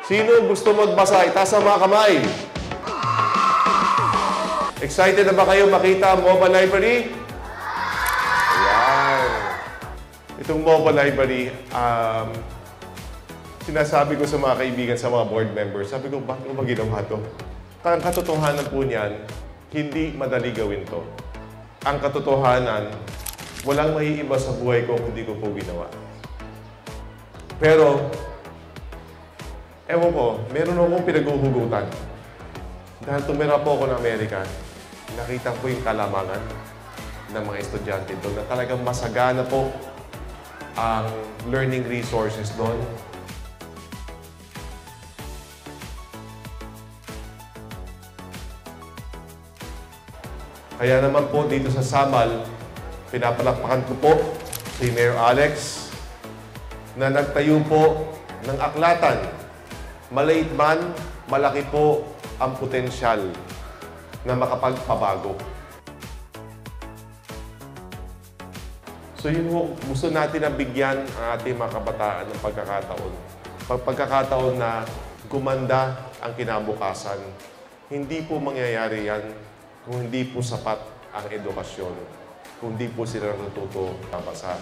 Sino gusto magbasa? Itaas ang mga kamay. Excited na ba kayo makita ang mobile library? Ayan. Itong mobile library, sinasabi ko sa mga kaibigan, sa mga board members, sabi ko, bakit mo ba ginawa ito? Ang katotohanan po niyan, hindi madali gawin to. Ang katotohanan, walang maiiba sa buhay ko kung hindi ko po ginawa. Pero, ewan ko, meron akong pinaghuhugutan. Dahil tumira po ako ng Amerika, nakita ko yung kalamangan ng mga estudyante doon na talagang masagana po ang learning resources doon. Kaya naman po dito sa Samal, pinapalakpakan ko po si Mayor Alex na nagtayo po ng aklatan. Maliit man, malaki po ang potensyal na makapagpabago. So yun po, gusto natin na bigyan ang ating mga kabataan ng pagkakataon. Pagkakataon na gumanda ang kinabukasan. Hindi po mangyayari yan kung hindi po sapat ang edukasyon, kung hindi po sila natuto babasa.